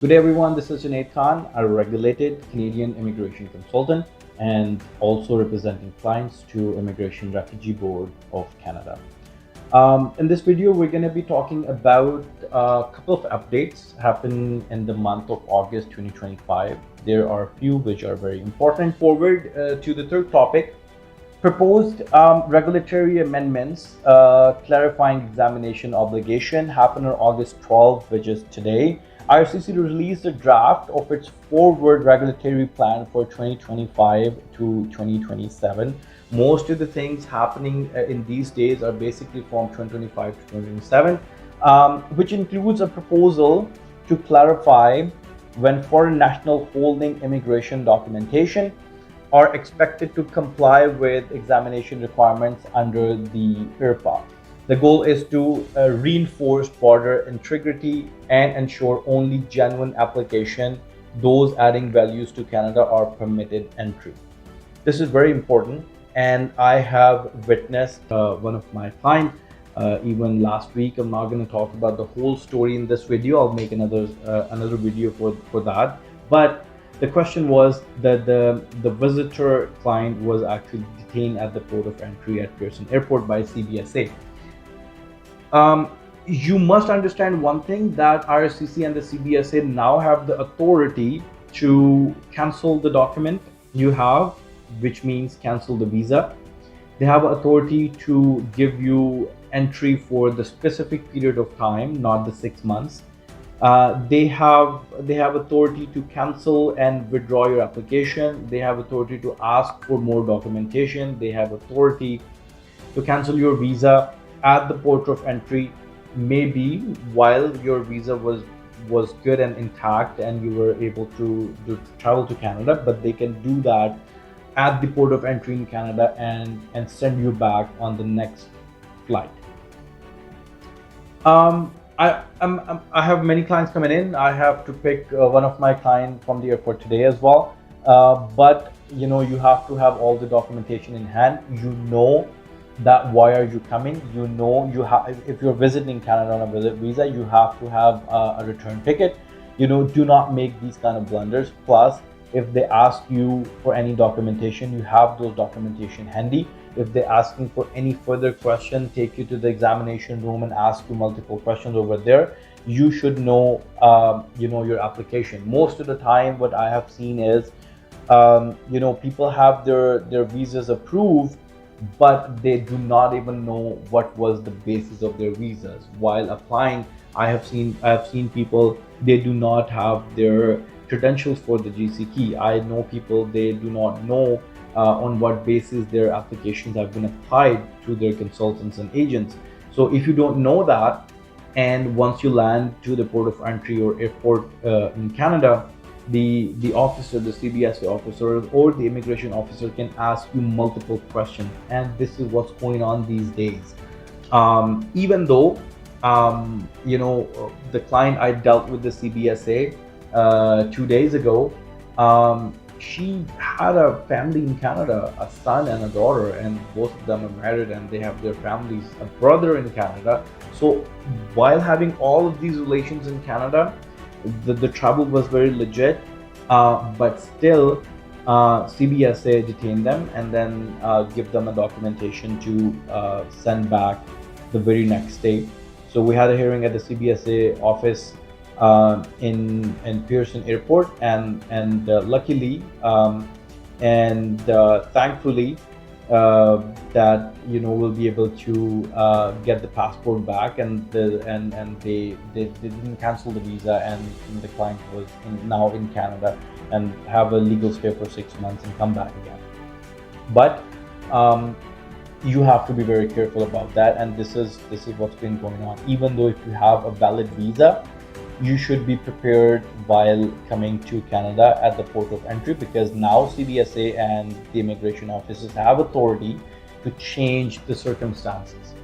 Good day, everyone. This is Junaid, a regulated Canadian immigration consultant and also representing clients to Immigration Refugee Board of Canada. In this video, we're going to be talking about a couple of updates happened in the month of August 2025. There are a few which are very important. Forward to the third topic, proposed regulatory amendments clarifying examination obligation happened on August 12th, which is today. IRCC released a draft of its forward regulatory plan for 2025 to 2027. Most of the things happening in these days are basically from 2025 to 2027, which includes a proposal to clarify when foreign national holding immigration documentation are expected to comply with examination requirements under the IRPA. The goal is to reinforce border integrity and ensure only genuine application, those adding values to Canada, are permitted entry. This is very important, and I have witnessed one of my clients even last week. I'm not going to talk about the whole story in this video. I'll make another video for that. But the question was that the visitor client was actually detained at the port of entry at Pearson Airport by CBSA. You must understand one thing, that IRCC and the CBSA now have the authority to cancel the document you have, which means cancel the visa. They have authority to give you entry for the specific period of time, not the 6 months. They have authority to cancel and withdraw your application. They have authority to ask for more documentation. They have authority to cancel your visa at the port of entry, maybe while your visa was good and intact and you were able to travel to Canada, but they can do that at the port of entry in Canada and send you back on the next flight. I have many clients coming in. I have to pick one of my clients from the airport today as well. But you have to have all the documentation in hand. That why are you coming? If you're visiting Canada on a visit visa, you have to have a return ticket. Do not make these kind of blunders. Plus, if they ask you for any documentation, you have those documentation handy. If they're asking for any further question, take you to the examination room and ask you multiple questions over there. You should know, your application. Most of the time, what I have seen is, people have their visas approved, but they do not even know what was the basis of their visas while applying. I have seen people, they do not have their credentials for the GCK. I know people, they do not know on what basis their applications have been applied to their consultants and agents. So if you don't know that, and once you land to the port of entry or airport in Canada, the officer, the CBSA officer or the immigration officer can ask you multiple questions, and this is what's going on these days. Even though the client I dealt with, the CBSA 2 days ago, she had a family in Canada, a son and a daughter, and both of them are married and they have their families, a brother in Canada. So while having all of these relations in Canada, the travel was very legit, but still CBSA detained them and then give them a documentation to send back the very next day. So we had a hearing at the CBSA office in Pearson Airport, and luckily and thankfully that we'll be able to get the passport back, and they didn't cancel the visa, and the client was now in Canada and have a legal stay for 6 months and come back again. But you have to be very careful about that, and this is what's been going on. Even though if you have a valid visa, you should be prepared while coming to Canada at the port of entry, because now CBSA and the immigration offices have authority to change the circumstances.